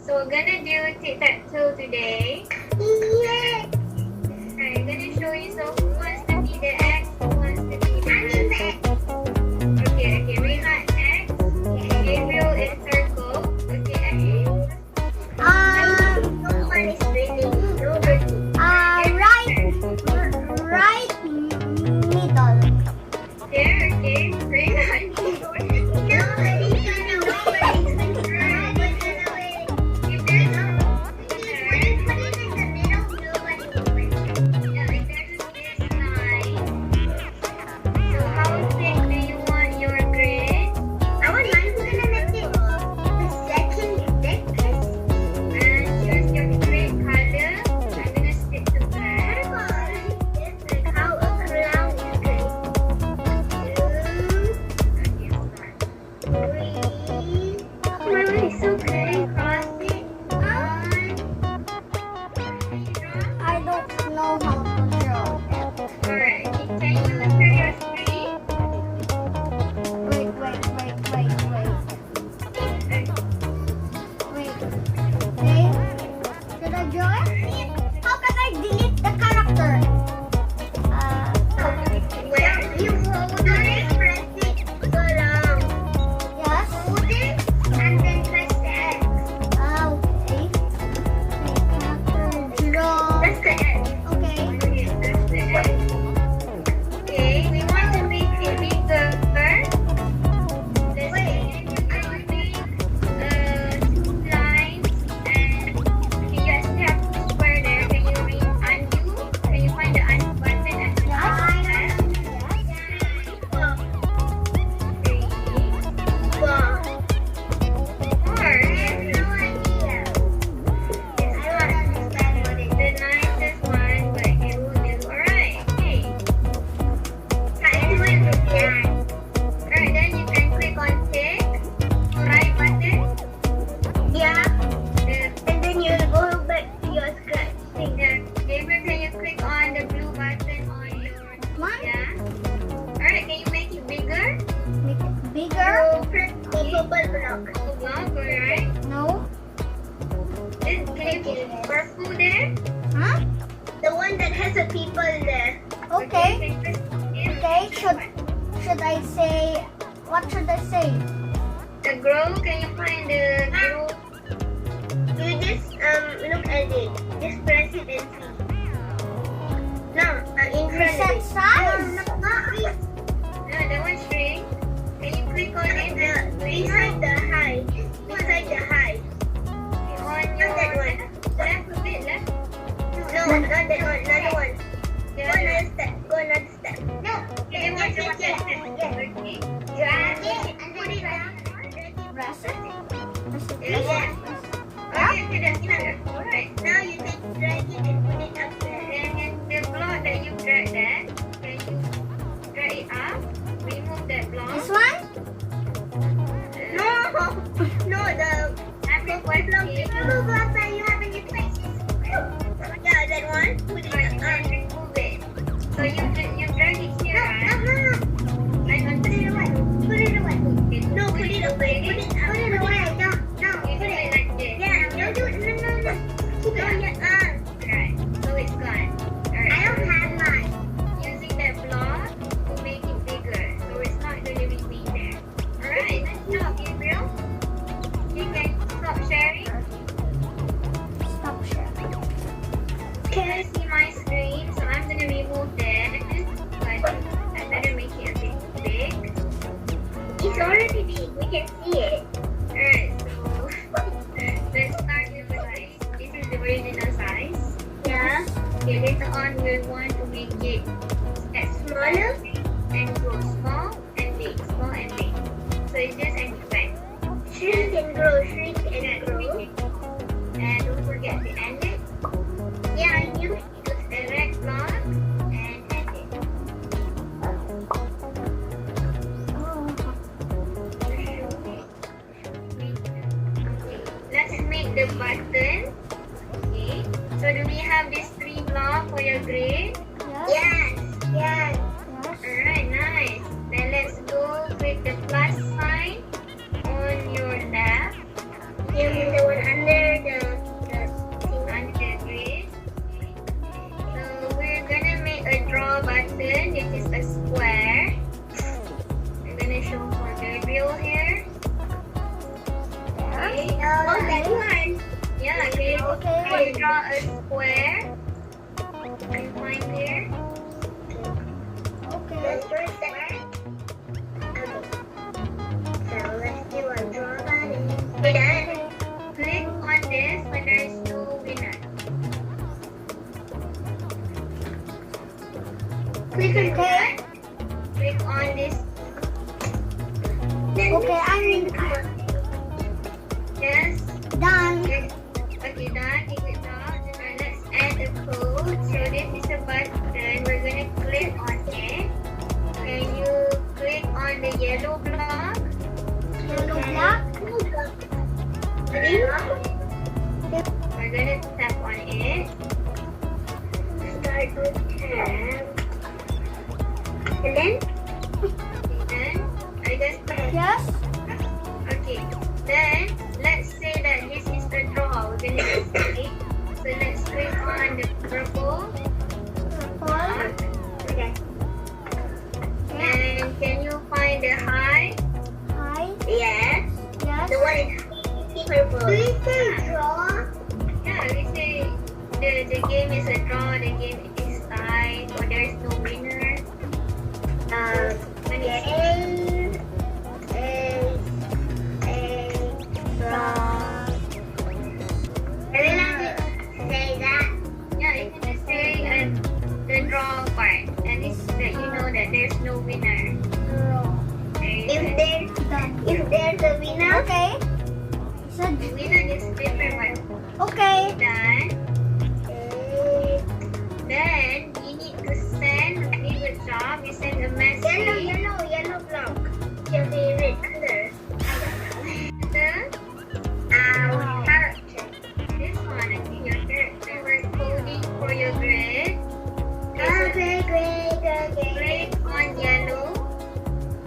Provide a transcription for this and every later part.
So we're gonna do tic-tac-toe today. Yes. Alright, I'm gonna show you. So who wants to be the X? Who wants to be the I'm the X. Okay, Rehan X. Gabriel is circle. Okay, Someone is reading. Right middle. there, okay. Rehan. Nobody's gonna win. If there's no, put it in the middle, nobody will win. Yeah, like there's this line. So how thick do you want your grid? I want mine to be the second thickness. And choose your grid color. I'm gonna stick to black. It's like how a crown is good. Okay, start. 2, 3. My one is so pretty. Cross it. I don't know how to draw that. Alright, can you share your screen? Wait. Okay. Should I draw it? How can I delete the character? Where? You hold it, press it so long. Yes. Hold it and then press the X. Okay. Draw. That's the X. Okay. Okay, that's the X. Okay, we want to make it bigger. Let's make two lines and okay, you still have to square there. Can you read undo? Can you find the undo button and the three, four. The nicest one, but it will do. Alright, okay. Alright, then you can click on tick, right button. Yeah. And then you'll go back to your scratch thing. Gabriel, can you click on the blue button on your yeah? Alright, can you make it bigger? Make it bigger. Press the bubble block. Block, alright. No. Can you put purple there? Huh? The one that has a people there. Okay. Okay. Should I say? What should I say? The grow, can you find the grow? You just look at it. Just press it and see. No, in front of it. Size. No, that one shrink. Can you click on it? Beside the height. Beside the height. On your that one. left a bit, left. No, not that one. Another one. The Go other. another step. Go another step. No. Okay, watch it. Okay. Drag it and put it on. Press it. Yeah. Okay, that's enough. Alright. Now you can drag it and put it up there. And the block that you drag that, can you drag it up? Remove that block. This one? No, the Every block that you have in your place. Yeah, that one. Put it and up. remove it. So you drag it here, right? No. I want Put it away. Put it away. it. No, put it away. Put it away. No. You do it like this. Yeah, no, do it. No. Keep it on your arm. Right. So it's gone. I Alright. don't have mine. Using that block to make it bigger. So it's not going to be there. Alright, let's stop, Gabriel. You can stop sharing. Stop sharing. Can you see my screen? So I'm going to remove that. But I better make it a bit big. It's already big. We can see it. Alright, so let's start with the size. This is the original size. Yeah. Okay, later on we'll want to make it as Smaller? and go small and big. Small and big. So it's just an effect. Shrink and grow. Shrink and grow. And don't forget to end it. Yeah, you. Use the red block and end it. Let's make the button. Okay. So do we have these three blocks for your grid? Yes. Alright, nice. Then let's go with the plus sign on your left. You mean the one under draw a square. Can you find there? Okay. The first square. Okay. So let's do a draw button. Then click on this when there is no winner. Click on that. Click on this. Then Okay, I'm in. Yes. Done. Okay, done. Click it down. And let's add the code. So this is a button. We're gonna click on it. Can you click on the yellow block? Yellow block. We're gonna tap on it. Start with tab. And then? Are you guys back? Yes. Okay. Then, let's say that this is the draw. We're gonna say. So let's click on the purple. Purple. Okay. And can you find the high? Hi. Yes. Yes. The one in purple. Do you say draw? Yeah, we say the game is a draw, the game is tied, or there is no winner. When it's draw. Say that. Yeah, you can just say the draw part, and it's that you know that there's no winner. Draw. If there's a winner, Okay. the winner is different one. Okay. Done. Then we need to send a favorite job. We send a message. Yellow block. Your favorite color. The character. This one, I think your character. We're coding for your grade. Okay, great. Click on yellow.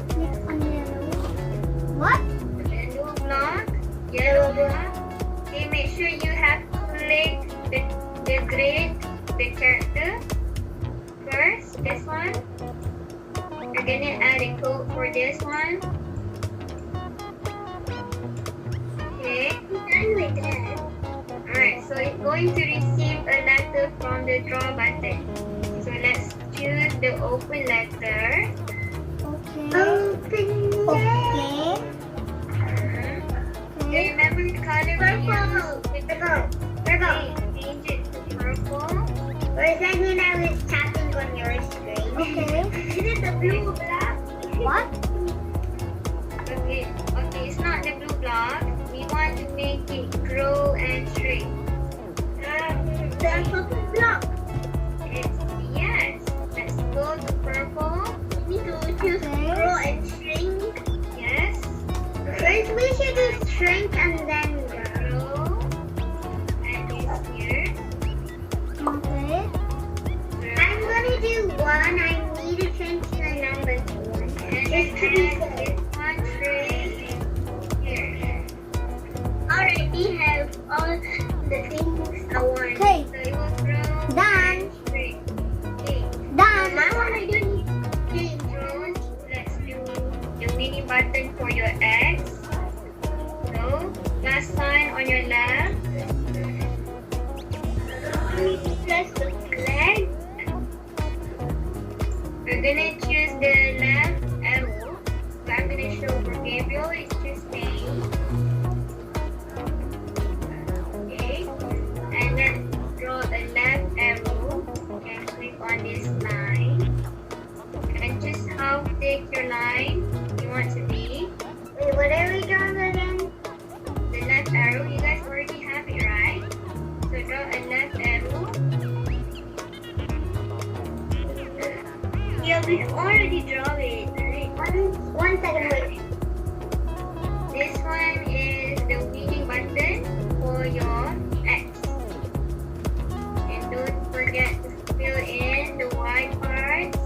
Click on yellow. What? Yellow block. Yellow block. Okay, make sure you have clicked the grade, the character first. This one. We're gonna add a code for this one. Okay, done with that. Alright, so it's going to receive a letter from the draw button. So let's choose the open letter. Okay. Open Okay. Do you remember the color? Purple. Change it to purple. For a second, I was tapping on your screen. Okay. Is it the blue block? What? Okay, it's not the blue block. We want to make it grow and shrink. The purple block. Yes. Let's go to purple. We need to choose grow and shrink. Yes. First, we should do shrink and then grow. Grow. And it's here. Okay. Grow. I'm gonna do one. I need to change the number to one. And Just to be then fair. this one shrink. Here. Alright, we have all the things I want. Okay. So it will grow Done. and shrink. Okay. Done. I want to do controls. Let's do the mini button for your X. So, last sign on your left. Press the flag. We're gonna choose the left arrow. So I'm gonna show for Gabriel. It's just name. Okay. And then draw a left arrow and click on this line. And just how thick your line you want to be. Wait, what are we drawing again? The left arrow, you guys already have it, right? So draw a left arrow. Yeah, we already draw it. One second, wait. This one is the winning button for your X. And don't forget to fill in the white parts.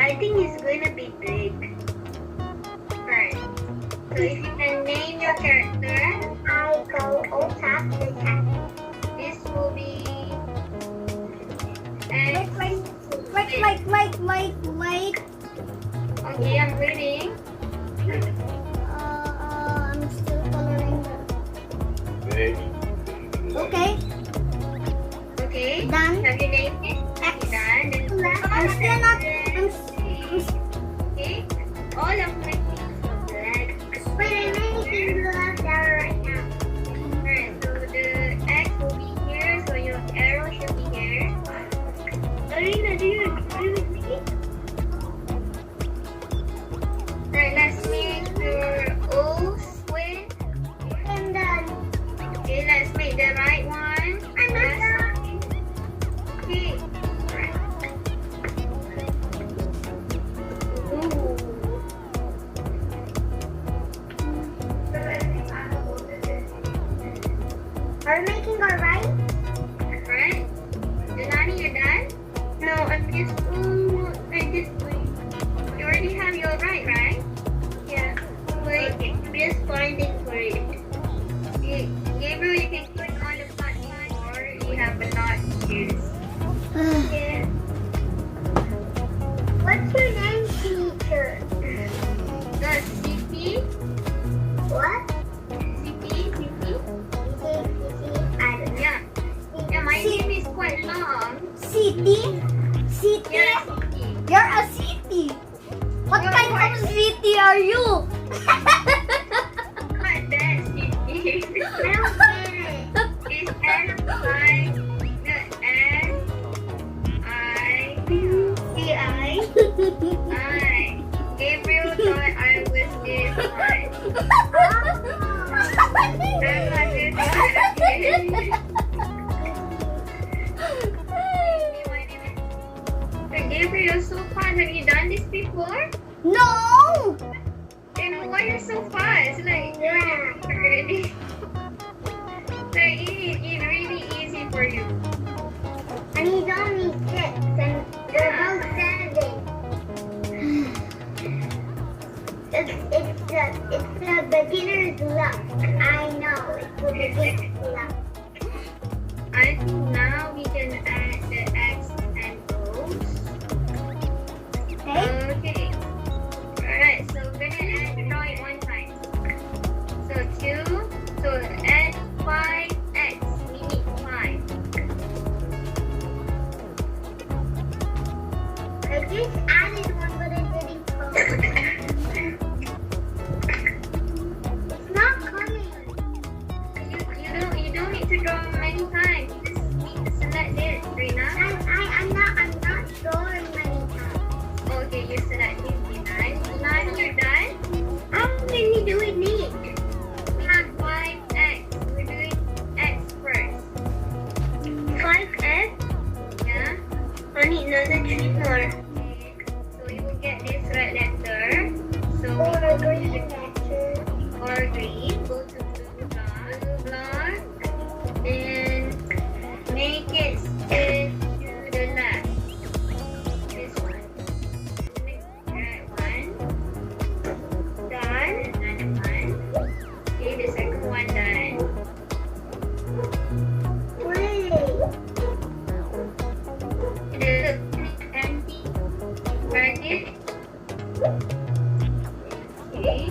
I think it's gonna be big. Alright. So if you can name your character, I go tap the tap. this will be Wait. Okay, I'm reading. name it. X. Done. I'm still not. Okay. All of my things are black. Wait, I'm making the left arrow right now. Alright, so the X will be here, so your arrow should be here. Arena, do you agree with me? Alright, let's make your O swing. I'm done. Okay, let's make the right one. I'm not done. Okay. Alright. Ooh. Are we making our right? Alright. Jelani, you're done? No, I'm just wait. You already have your right? Yeah. Wait, I'm just finding for it. Gabriel, you can click on the button or you have a lot to choose. Yeah. What's your name, teacher? The CP? What? CP? I don't know. Yeah. Yeah, my name is quite long. City? Yeah, CP. You're a city. What You're kind what? of city are you? Not that CP. It's S-I. Gabriel thought I was this one. I'm not this one. Gabriel, so fast. Have you done this before? No! Then why you're so fast? Like, Yeah. already. Like, it's really easy for you. And he's only 6 and they're both 7. It's the beginner's luck. I know. It's the beginner's luck. I think now we can add the X and O's. Okay? Okay. Alright, so we're gonna draw it one time. So 2. So add 5X. We need 5. I just added one, but it didn't come. It's not coming. You don't need to draw many times. You just need to select this right now. I'm not drawing many times. Okay, you select this. Now you're done. How many do we need? We have 5X. We're doing X first. 5X? Yeah. I need another 3 more. Okay. So you will get this red letter. So we Or go a to green the letter. or green. Go to blue block. Then make it spin to the left. This one. Right one. Done. Another one. Okay, the second one done. Wait. The empty bracket. Okay.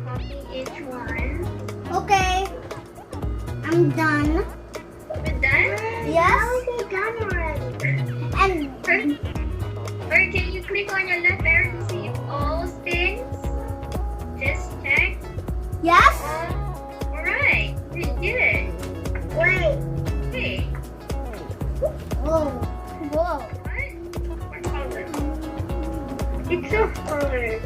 Copy each one. Okay. I'm done. We're done? Yes? We're done already. And Or can you click on your left arrow to see if all spins? Just check. yes? Alright, we did it. Wait. Okay. Whoa. What? What color? It's so hard.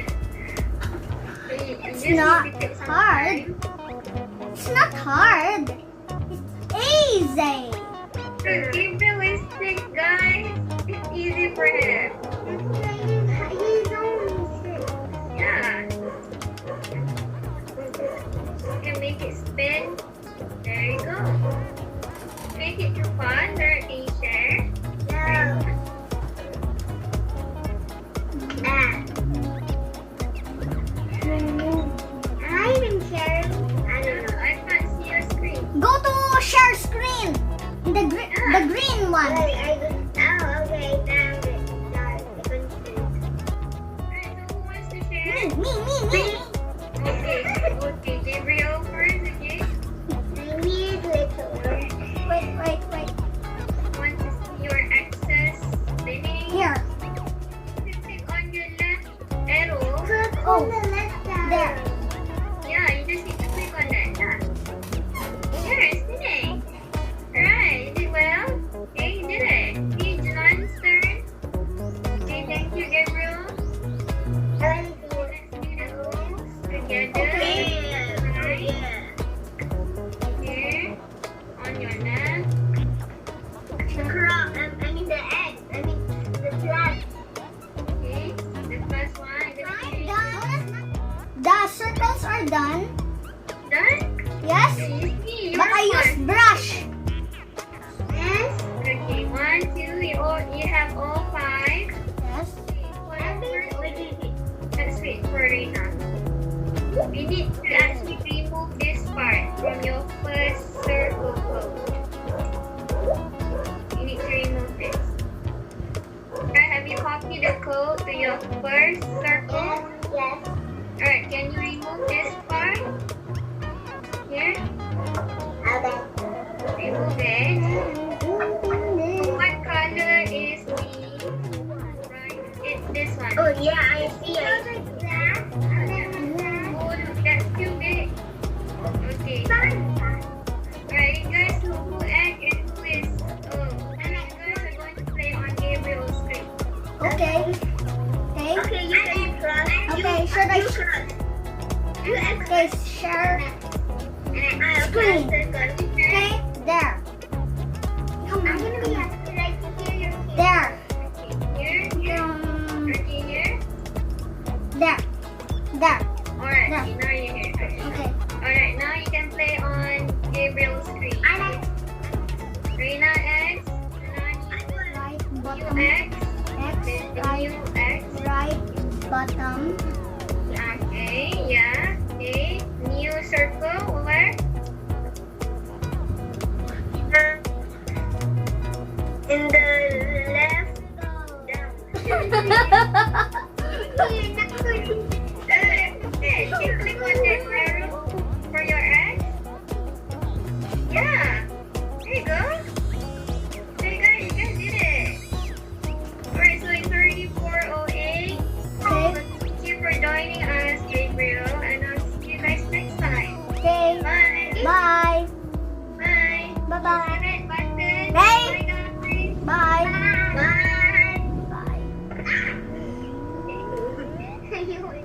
It's not hard. It's not hard. It's easy. So Gabriel is sick, guys. It's easy for him. He's only 6. Yeah. You can make it spin. There you go. Make it too fun. There, can you share? No. Am I even sharing? I don't know. I can't see your screen. Go to share screen. The green one. Alright, so who wants to share? Me. Okay, Gabriel first, okay? I need little. Wait. are done. Done? Yes? Easy. But I use brush. Yes. Okay, 1, 2, you have all 5. Yes. Let's wait for Reina. We need to actually remove this part from your first circle code. You need to remove this. Alright, have you copied the code to your first circle? Yes. Alright, can you remove this part? Here? Okay. Remove it. What color is the right? It's this one. Oh yeah, I see it. Oh, look, that's too big. Okay. Alright, you guys know who egg and who is and you guys are going to play on Gabriel's screen. Okay. Okay. Okay, you can cross. Okay, should I share screen? Okay, there. There. Here, here. There. There. Alright, Yeah. now you're here. Okay. Alright, now you can play on Gabriel's screen. Reina X, Right U bottom. X, X. then Right. U X. Right bottom. Okay, yeah. Okay, new circle, where? In the left down. You can click on this arrow for your X. Yeah. There you go. There you guys did it. Alright, so it's already 4:08. Okay. Thank you for joining us, Gabriel, and I'll see you guys next time. Okay. Bye. Bye. Bye. Bye-bye. Red button. Bye. Guys. Bye. Bye. Bye. Bye.